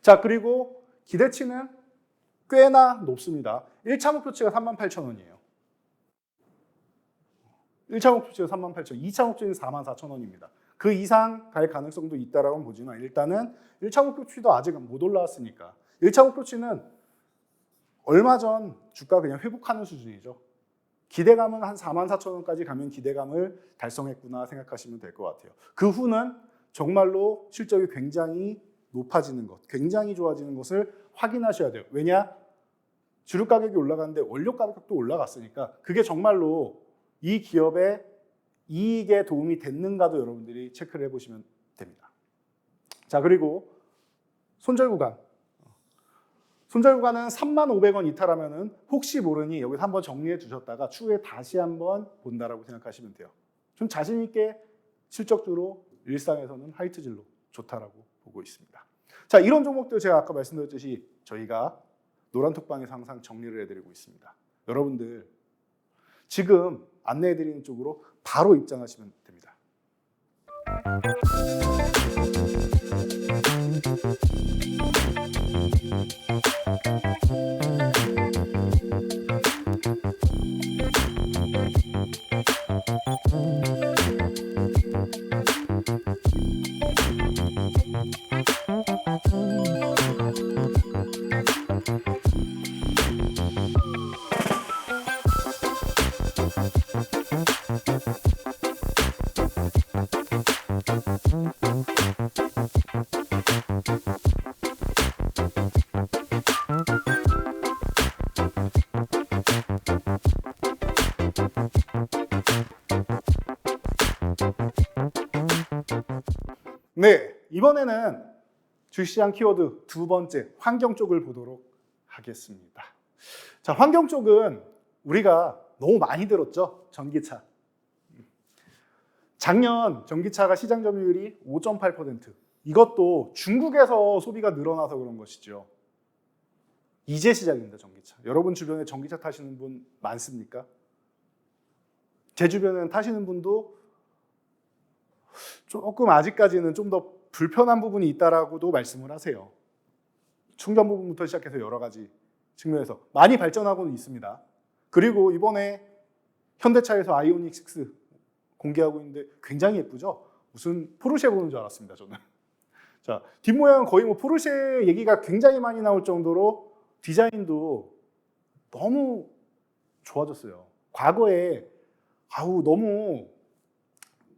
자, 그리고 기대치는 꽤나 높습니다. 1차 목표치가 38,000원이에요. 1차 목표치가 38,000원, 2차 목표치는 44,000원입니다. 그 이상 갈 가능성도 있다라고 보지만 일단은 1차 목표치도 아직 못 올라왔으니까 1차 목표치는 얼마 전 주가 그냥 회복하는 수준이죠. 기대감은 한 44,000원까지 가면 기대감을 달성했구나 생각하시면 될 것 같아요. 그 후는 정말로 실적이 굉장히 높아지는 것, 굉장히 좋아지는 것을 확인하셔야 돼요. 왜냐? 주류 가격이 올라가는데 원료 가격도 올라갔으니까 그게 정말로 이 기업의 이익에 도움이 됐는가도 여러분들이 체크를 해보시면 됩니다. 자, 그리고 손절 구간. 손절 구간은 35,000원 이탈하면은 혹시 모르니 여기서 한번 정리해 두셨다가 추후에 다시 한번 본다라고 생각하시면 돼요. 좀 자신 있게 실적적으로 일상에서는 하이트 진로 좋다라고 보고 있습니다. 자, 이런 종목들 제가 아까 말씀드렸듯이 저희가 노란톡방에서 항상 정리를 해드리고 있습니다. 여러분들 지금 안내해드리는 쪽으로 바로 입장하시면 됩니다. 네, 이번에는 주시장 키워드 두 번째 환경 쪽을 보도록 하겠습니다. 자, 환경 쪽은 우리가 너무 많이 들었죠. 전기차. 작년 전기차가 시장 점유율이 5.8%. 이것도 중국에서 소비가 늘어나서 그런 것이죠. 이제 시작입니다, 전기차. 여러분 주변에 전기차 타시는 분 많습니까? 제 주변에는 타시는 분도 조금 아직까지는 좀 더 불편한 부분이 있다라고도 말씀을 하세요. 충전 부분부터 시작해서 여러 가지 측면에서 많이 발전하고는 있습니다. 그리고 이번에 현대차에서 아이오닉 6 공개하고 있는데 굉장히 예쁘죠? 무슨 포르쉐 보는 줄 알았습니다, 저는. 자, 뒷모양은 거의 뭐 포르쉐 얘기가 굉장히 많이 나올 정도로 디자인도 너무 좋아졌어요. 과거에 너무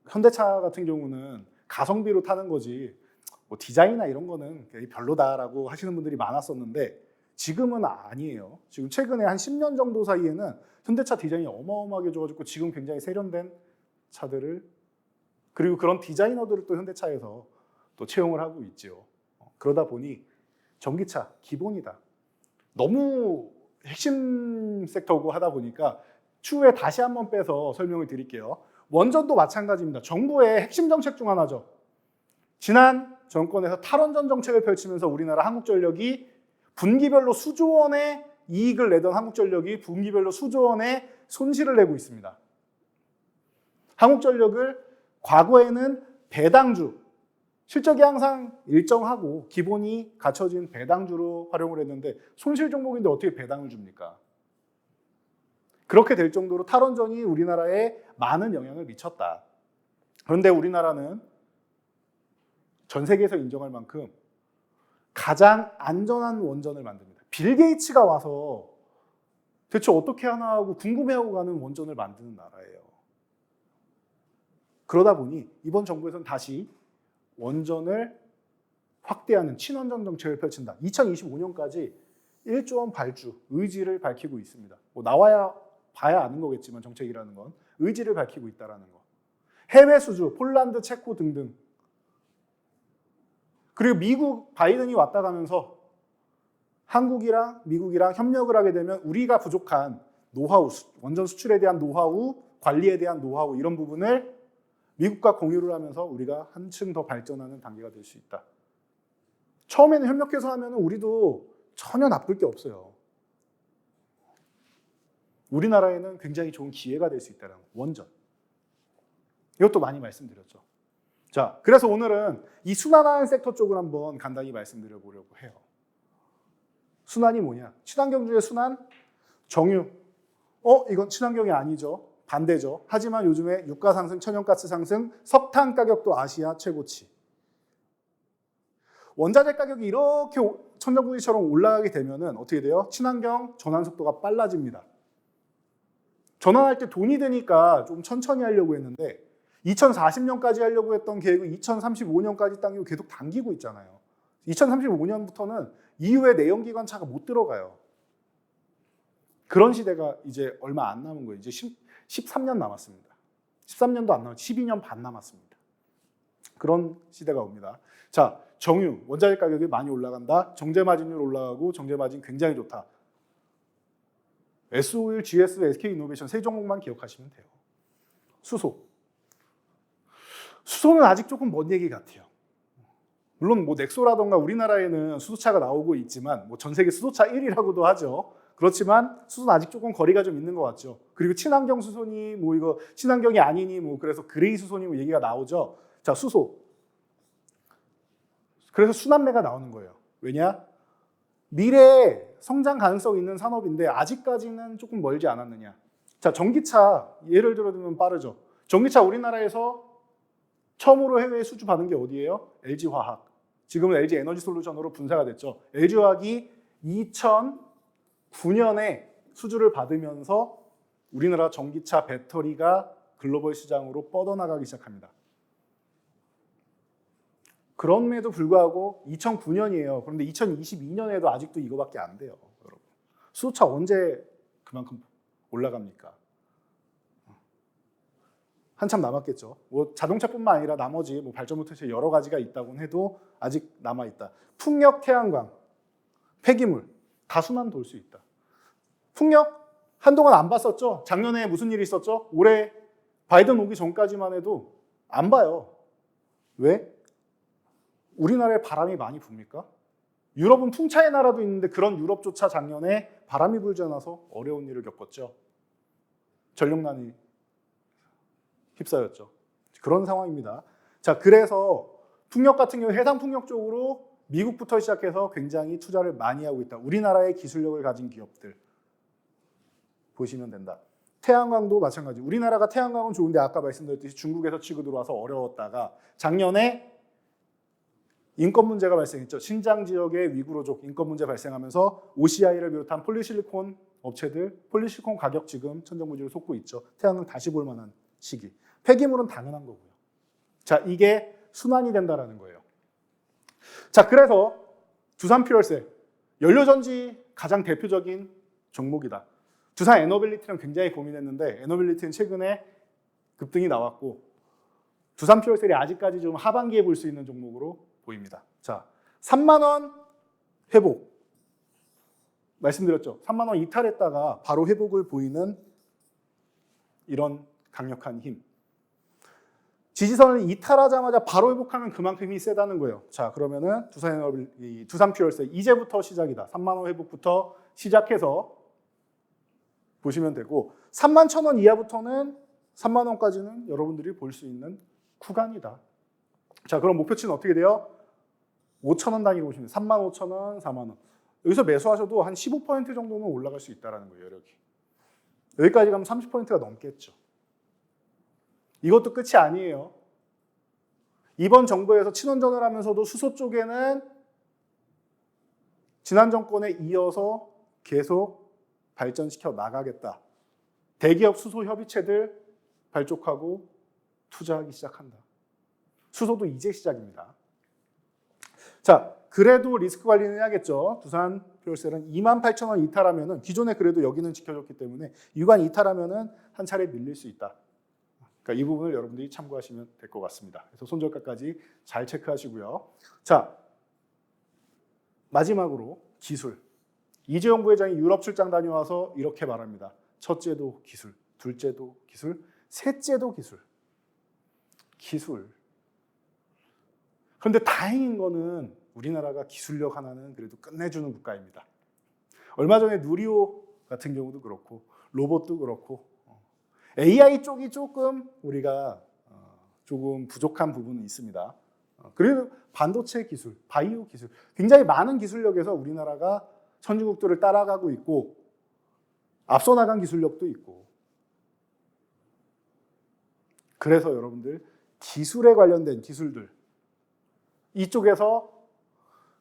현대차 같은 경우는 가성비로 타는 거지 뭐 디자인이나 이런 거는 별로다라고 하시는 분들이 많았었는데 지금은 아니에요. 지금 최근에 한 10년 정도 사이에는 현대차 디자인이 어마어마하게 좋아졌고 지금 굉장히 세련된 차들을 그리고 그런 디자이너들을 또 현대차에서 또 채용을 하고 있죠. 그러다 보니 전기차 기본이다. 너무 핵심 섹터고 하다 보니까 추후에 다시 한번 빼서 설명을 드릴게요. 원전도 마찬가지입니다. 정부의 핵심 정책 중 하나죠. 지난 정권에서 탈원전 정책을 펼치면서 우리나라 한국전력이 분기별로 수조 원의 이익을 내던 한국전력이 분기별로 수조 원의 손실을 내고 있습니다. 한국전력을 과거에는 배당주, 실적이 항상 일정하고 기본이 갖춰진 배당주로 활용을 했는데 손실 종목인데 어떻게 배당을 줍니까? 그렇게 될 정도로 탈원전이 우리나라에 많은 영향을 미쳤다. 그런데 우리나라는 전 세계에서 인정할 만큼 가장 안전한 원전을 만듭니다. 빌 게이츠가 와서 대체 어떻게 하나 하고 궁금해하고 가는 원전을 만드는 나라예요. 그러다 보니 이번 정부에서는 다시 원전을 확대하는 친원전 정책을 펼친다. 2025년까지 1조 원 발주 의지를 밝히고 있습니다. 뭐 나와야 봐야 아는 거겠지만 정책이라는 건 의지를 밝히고 있다는 거. 해외 수주, 폴란드, 체코 등등. 그리고 미국 바이든이 왔다 가면서 한국이랑 미국이랑 협력을 하게 되면 우리가 부족한 노하우, 원전 수출에 대한 노하우, 관리에 대한 노하우 이런 부분을 미국과 공유를 하면서 우리가 한층 더 발전하는 단계가 될 수 있다. 처음에는 협력해서 하면 우리도 전혀 나쁠 게 없어요. 우리나라에는 굉장히 좋은 기회가 될 수 있다는 원전. 이것도 많이 말씀드렸죠. 자, 그래서 오늘은 이 순환하는 섹터 쪽을 한번 간단히 말씀드려 보려고 해요. 순환이 뭐냐? 친환경 중에 순환? 정유. 이건 친환경이 아니죠. 반대죠. 하지만 요즘에 유가 상승, 천연가스 상승, 석탄 가격도 아시아 최고치. 원자재 가격이 이렇게 천정부지처럼 올라가게 되면은 어떻게 돼요? 친환경 전환 속도가 빨라집니다. 전환할 때 돈이 드니까 좀 천천히 하려고 했는데 2040년까지 하려고 했던 계획을 2035년까지 당기고 계속 당기고 있잖아요. 2035년부터는 이후에 내연기관차가 못 들어가요. 그런 시대가 이제 얼마 안 남은 거예요. 이제 13년 남았습니다. 13년도 안 남았어요. 12년 반 남았습니다. 그런 시대가 옵니다. 자, 정유, 원자재 가격이 많이 올라간다. 정제마진율 올라가고 정제마진 굉장히 좋다. S-오일, GS, SK이노베이션 세 종목만 기억하시면 돼요. 수소. 수소는 아직 조금 먼 얘기 같아요. 물론 뭐 넥소라던가 우리나라에는 수소차가 나오고 있지만 뭐 전 세계 수소차 1위라고도 하죠. 그렇지만 수소는 아직 조금 거리가 좀 있는 것 같죠. 그리고 친환경 수소니 뭐 이거 친환경이 아니니 뭐 그래서 그레이 수소니 뭐 얘기가 나오죠. 자, 수소. 그래서 순환매가 나오는 거예요. 왜냐? 미래에 성장 가능성 있는 산업인데 아직까지는 조금 멀지 않았느냐. 자, 전기차 예를 들어두면 빠르죠. 전기차 우리나라에서 처음으로 해외에 수주 받은 게 어디예요? LG화학. 지금은 LG에너지솔루션으로 분사가 됐죠. LG화학이 2009년에 수주를 받으면서 우리나라 전기차 배터리가 글로벌 시장으로 뻗어나가기 시작합니다. 그럼에도 불구하고 2009년이에요. 그런데 2022년에도 아직도 이거밖에 안 돼요, 여러분. 수소차 언제 그만큼 올라갑니까? 한참 남았겠죠. 뭐 자동차뿐만 아니라 나머지 뭐 발전소 특체 여러 가지가 있다고는 해도 아직 남아 있다. 풍력, 태양광, 폐기물 다 순환 돌 수 있다. 풍력 한동안 안 봤었죠. 작년에 무슨 일이 있었죠? 올해 바이든 오기 전까지만 해도 안 봐요. 왜? 우리나라에 바람이 많이 붑니까? 유럽은 풍차의 나라도 있는데 그런 유럽조차 작년에 바람이 불지 않아서 어려운 일을 겪었죠. 전력난이 휩싸였죠. 그런 상황입니다. 자, 그래서 풍력 같은 경우 해상 풍력 쪽으로 미국부터 시작해서 굉장히 투자를 많이 하고 있다. 우리나라의 기술력을 가진 기업들 보시면 된다. 태양광도 마찬가지. 우리나라가 태양광은 좋은데 아까 말씀드렸듯이 중국에서 치고 들어와서 어려웠다가 작년에 인권 문제가 발생했죠. 신장 지역의 위구르족 인권 문제 발생하면서 OCI를 비롯한 폴리실리콘 업체들, 폴리실리콘 가격 지금 천정부지로 솟고 있죠. 태양광 다시 볼 만한 시기. 폐기물은 당연한 거고요. 자, 이게 순환이 된다라는 거예요. 자, 그래서 두산퓨얼셀, 연료전지 가장 대표적인 종목이다. 두산 에너빌리티는 굉장히 고민했는데 에너빌리티는 최근에 급등이 나왔고 두산퓨얼셀이 아직까지 좀 하반기에 볼 수 있는 종목으로 보입니다. 자, 3만 원 회복. 말씀드렸죠. 3만 원 이탈했다가 바로 회복을 보이는 이런 강력한 힘. 지지선을 이탈하자마자 바로 회복하면 그만큼 힘이 세다는 거예요. 자, 그러면은 두산퓨얼셀 이제부터 시작이다. 3만 원 회복부터 시작해서 보시면 되고 3만 1,000원 이하부터는 3만 원까지는 여러분들이 볼 수 있는 구간이다. 자, 그럼 목표치는 어떻게 돼요? 5,000원 단위로 보시면 35,000원, 4만 원. 여기서 매수하셔도 한 15% 정도는 올라갈 수 있다는 거예요, 여력이. 여기까지 가면 30%가 넘겠죠. 이것도 끝이 아니에요. 이번 정부에서 친원전을 하면서도 수소 쪽에는 지난 정권에 이어서 계속 발전시켜 나가겠다. 대기업 수소 협의체들 발족하고 투자하기 시작한다. 수소도 이제 시작입니다. 자, 그래도 리스크 관리는 해야겠죠. 두산퓨얼셀은 28,000원 이탈하면은 기존에 그래도 여기는 지켜줬기 때문에 유관 이탈하면은 한 차례 밀릴 수 있다. 그러니까 이 부분을 여러분들이 참고하시면 될 것 같습니다. 그래서 손절가까지 잘 체크하시고요. 자, 마지막으로 기술. 이재용 부회장이 유럽 출장 다녀와서 이렇게 말합니다. 첫째도 기술, 둘째도 기술, 셋째도 기술. 기술. 그런데 다행인 거는 우리나라가 기술력 하나는 그래도 끝내주는 국가입니다. 얼마 전에 누리호 같은 경우도 그렇고 로봇도 그렇고 AI 쪽이 조금 우리가 조금 부족한 부분은 있습니다. 그래도 반도체 기술, 바이오 기술 굉장히 많은 기술력에서 우리나라가 선진국들을 따라가고 있고 앞서 나간 기술력도 있고. 그래서 여러분들 기술에 관련된 기술들 이쪽에서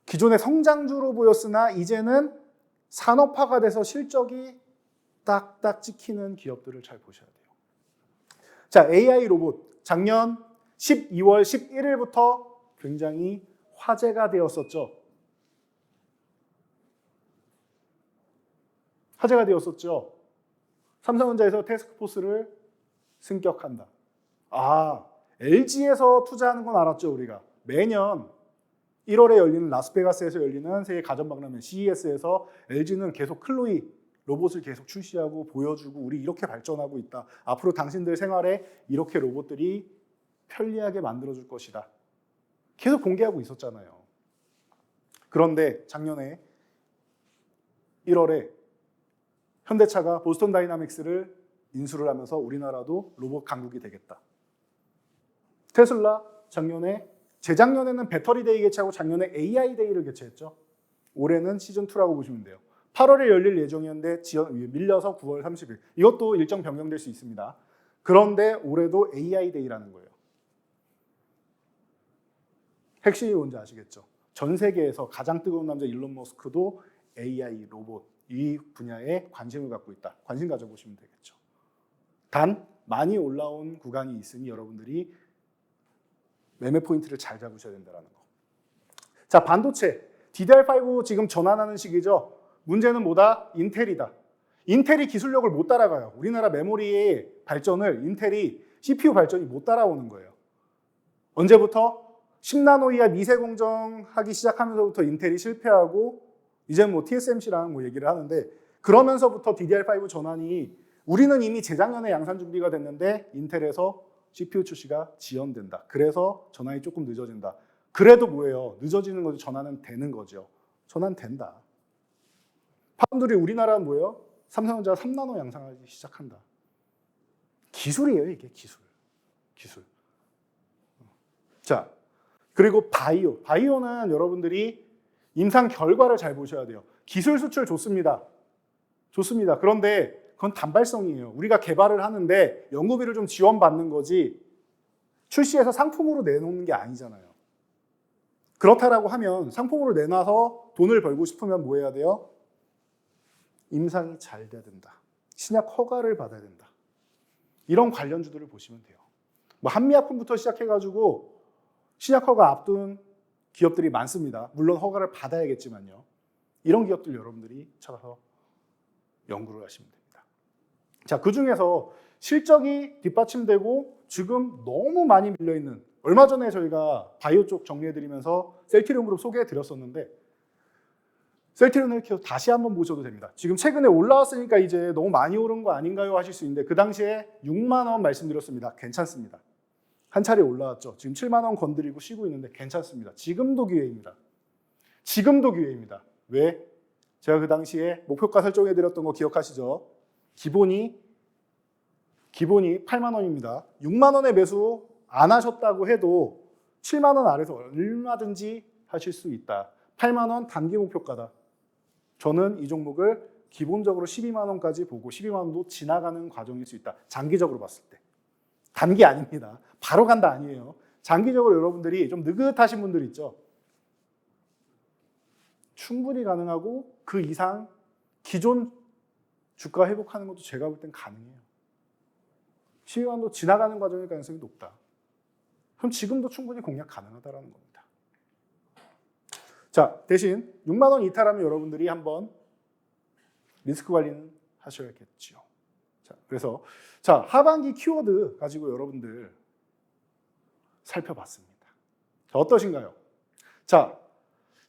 기존의 성장주로 보였으나 이제는 산업화가 돼서 실적이 딱딱 찍히는 기업들을 잘 보셔야 돼요. 자, AI 로봇 작년 12월 11일부터 굉장히 화제가 되었었죠. 화제가 되었었죠. 삼성전자에서 태스크포스를 승격한다. LG에서 투자하는 건 알았죠, 우리가. 매년 1월에 열리는 라스베가스에서 열리는 세계 가전박람회 CES에서 LG는 계속 클로이 로봇을 계속 출시하고 보여주고 우리 이렇게 발전하고 있다. 앞으로 당신들 생활에 이렇게 로봇들이 편리하게 만들어줄 것이다. 계속 공개하고 있었잖아요. 그런데 작년에 1월에 현대차가 보스턴 다이나믹스를 인수를 하면서 우리나라도 로봇 강국이 되겠다. 테슬라 재작년에는 배터리 데이 개최하고 작년에 AI 데이를 개최했죠. 올해는 시즌2라고 보시면 돼요. 8월에 열릴 예정이었는데 밀려서 9월 30일. 이것도 일정 변경될 수 있습니다. 그런데 올해도 AI 데이라는 거예요. 핵심이 뭔지 아시겠죠? 전 세계에서 가장 뜨거운 남자 일론 머스크도 AI 로봇 이 분야에 관심을 갖고 있다. 관심 가져보시면 되겠죠. 단 많이 올라온 구간이 있으니 여러분들이 매매 포인트를 잘 잡으셔야 된다는 거. 자, 반도체 DDR5 지금 전환하는 시기죠. 문제는 뭐다? 인텔이다. 인텔이 기술력을 못 따라가요. 우리나라 메모리의 발전을 인텔이 CPU 발전이 못 따라오는 거예요. 언제부터? 10나노 이하 미세 공정하기 시작하면서부터 인텔이 실패하고 이제 TSMC랑 얘기를 하는데 그러면서부터 DDR5 전환이 우리는 이미 재작년에 양산 준비가 됐는데 인텔에서 CPU 출시가 지연된다. 그래서 전환이 조금 늦어진다. 그래도 뭐예요? 늦어지는 거지 전환은 되는 거죠. 전환된다. 파운드리 우리나라는 뭐예요? 삼성전자가 3나노 양산하기 시작한다. 기술이에요, 이게 기술. 자, 그리고 바이오는 여러분들이 임상 결과를 잘 보셔야 돼요. 기술 수출 좋습니다. 그런데 그건 단발성이에요. 우리가 개발을 하는데 연구비를 좀 지원받는 거지 출시해서 상품으로 내놓는 게 아니잖아요. 그렇다라고 하면 상품으로 내놔서 돈을 벌고 싶으면 뭐 해야 돼요? 임상이 잘 돼야 된다. 신약 허가를 받아야 된다. 이런 관련주들을 보시면 돼요. 한미약품부터 시작해가지고 신약 허가 앞둔 기업들이 많습니다. 물론 허가를 받아야겠지만요. 이런 기업들 여러분들이 찾아서 연구를 하시면 됩니다. 자, 그 중에서 실적이 뒷받침되고 지금 너무 많이 밀려있는 얼마 전에 저희가 바이오 쪽 정리해드리면서 셀트리온 그룹 소개해드렸었는데 셀트리온 헬스케어 다시 한번 보셔도 됩니다. 지금 최근에 올라왔으니까 이제 너무 많이 오른 거 아닌가요? 하실 수 있는데 그 당시에 6만 원 말씀드렸습니다. 괜찮습니다. 한 차례 올라왔죠. 지금 7만 원 건드리고 쉬고 있는데 괜찮습니다. 지금도 기회입니다. 왜? 제가 그 당시에 목표가 설정해드렸던 거 기억하시죠? 기본이 8만 원입니다. 6만 원에 매수 안 하셨다고 해도 7만 원 아래서 얼마든지 하실 수 있다. 8만 원 단기 목표가다. 저는 이 종목을 기본적으로 12만 원까지 보고 12만 원도 지나가는 과정일 수 있다. 장기적으로 봤을 때. 단기 아닙니다. 바로 간다 아니에요. 장기적으로 여러분들이 좀 느긋하신 분들 있죠. 충분히 가능하고 그 이상 기존 주가 회복하는 것도 제가 볼 땐 가능해요. 12만 원도 지나가는 과정일 가능성이 높다. 그럼 지금도 충분히 공략 가능하다는 겁니다. 자, 대신 6만 원 이탈하면 여러분들이 한번 리스크 관리는 하셔야겠죠. 자, 그래서 하반기 키워드 가지고 여러분들 살펴봤습니다. 자, 어떠신가요? 자,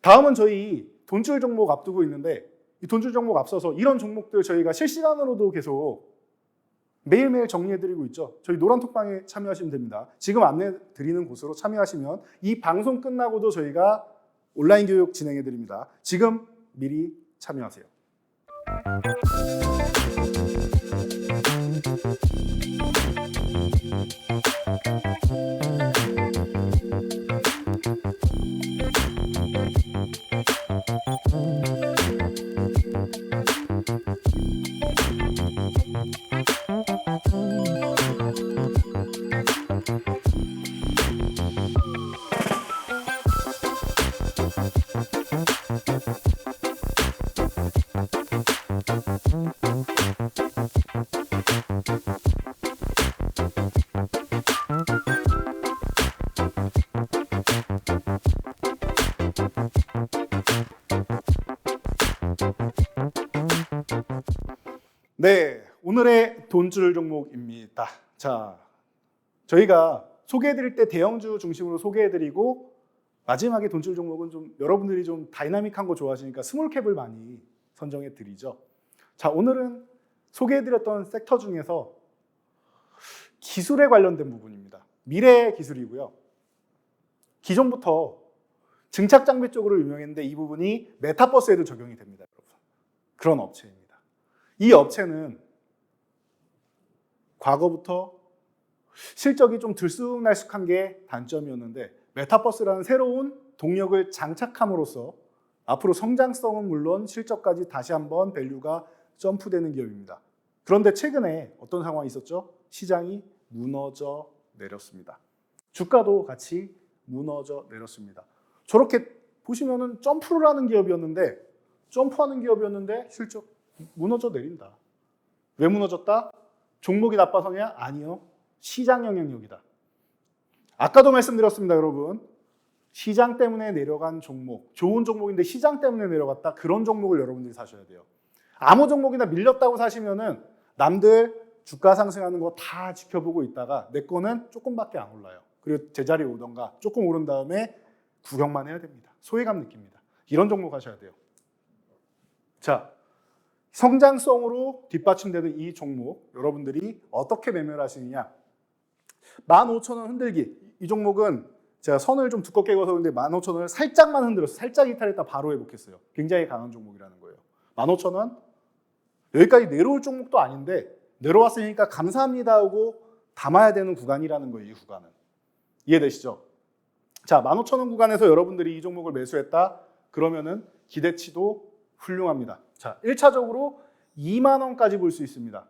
다음은 저희 돈줄 종목 앞두고 있는데 이 돈줄 종목 앞서서 이런 종목들 저희가 실시간으로도 계속 매일매일 정리해드리고 있죠. 저희 노란톡방에 참여하시면 됩니다. 지금 안내 드리는 곳으로 참여하시면 이 방송 끝나고도 저희가 온라인 교육 진행해드립니다. 지금 미리 참여하세요. 네, 오늘의 돈줄 종목입니다. 자, 저희가 소개해드릴 때 대형주 중심으로 소개해드리고 마지막에 돈줄 종목은 좀 여러분들이 좀 다이나믹한 거 좋아하시니까 스몰캡을 많이 선정해드리죠. 자, 오늘은 소개해드렸던 섹터 중에서 기술에 관련된 부분입니다. 미래 기술이고요. 기존부터 증착 장비 쪽으로 유명했는데 이 부분이 메타버스에도 적용이 됩니다, 여러분. 그런 업체입니다. 이 업체는 과거부터 실적이 좀 들쑥날쑥한 게 단점이었는데 메타버스라는 새로운 동력을 장착함으로써 앞으로 성장성은 물론 실적까지 다시 한번 밸류가 점프되는 기업입니다. 그런데 최근에 어떤 상황이 있었죠? 시장이 무너져 내렸습니다. 주가도 같이 무너져 내렸습니다. 저렇게 보시면은 점프를 하는 기업이었는데 점프하는 기업이었는데 실적 무너져 내린다. 왜 무너졌다? 종목이 나빠서냐? 아니요. 시장 영향력이다. 아까도 말씀드렸습니다, 여러분. 시장 때문에 내려간 종목, 좋은 종목인데 시장 때문에 내려갔다. 그런 종목을 여러분들이 사셔야 돼요. 아무 종목이나 밀렸다고 사시면은 남들 주가 상승하는 거 다 지켜보고 있다가 내 거는 조금밖에 안 올라요. 그리고 제자리에 오던가 조금 오른 다음에 구경만 해야 됩니다. 소외감 느낍니다. 이런 종목 하셔야 돼요. 자, 성장성으로 뒷받침되는 이 종목 여러분들이 어떻게 매매를 하시느냐? 15,000원 흔들기. 이 종목은 제가 선을 좀 두껍게 그어서 그런데 15,000원을 살짝만 흔들었어요. 살짝 이탈했다 바로 회복했어요. 굉장히 강한 종목이라는 거예요. 15,000원 여기까지 내려올 종목도 아닌데 내려왔으니까 감사합니다 하고 담아야 되는 구간이라는 거예요. 이 구간은. 이해되시죠? 자, 15,000원 구간에서 여러분들이 이 종목을 매수했다 그러면은 기대치도 훌륭합니다. 자, 1차적으로 2만 원까지 볼 수 있습니다.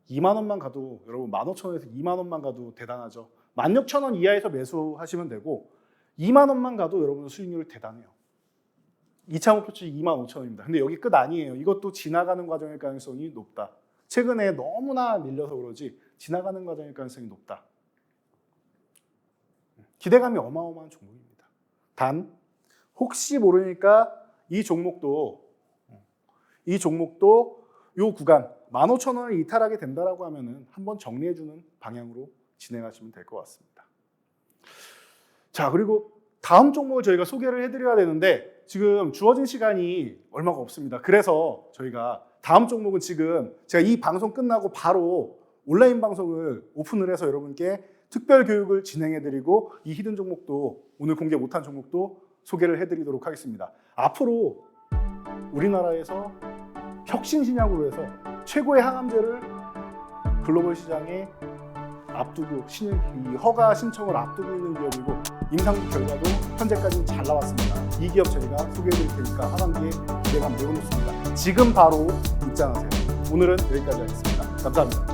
2만 원만 가도 여러분 15,000원에서 2만 원만 가도 대단하죠. 16,000원 이하에서 매수하시면 되고 2만 원만 가도 여러분 수익률 대단해요. 2차 목표치 25,000원입니다. 근데 여기 끝 아니에요. 이것도 지나가는 과정일 가능성이 높다. 최근에 너무나 밀려서 그러지 지나가는 과정일 가능성이 높다. 기대감이 어마어마한 종목입니다. 단 혹시 모르니까 이 종목도 이 구간 15,000원을 이탈하게 된다라고 하면은 한번 정리해주는 방향으로 진행하시면 될 것 같습니다. 자, 그리고 다음 종목을 저희가 소개를 해드려야 되는데 지금 주어진 시간이 얼마가 없습니다. 그래서 저희가 다음 종목은 지금 제가 이 방송 끝나고 바로 온라인 방송을 오픈을 해서 여러분께 특별 교육을 진행해드리고 이 히든 종목도 오늘 공개 못한 종목도 소개를 해드리도록 하겠습니다. 앞으로 우리나라에서 혁신 신약으로 해서 최고의 항암제를 글로벌 시장에 앞두고 이 허가 신청을 앞두고 있는 기업이고 임상 결과도 현재까지는 잘 나왔습니다. 이 기업 저희가 소개해드릴 테니까 하반기에 기대감 매우 높습니다. 지금 바로 입장하세요. 오늘은 여기까지 하겠습니다. 감사합니다.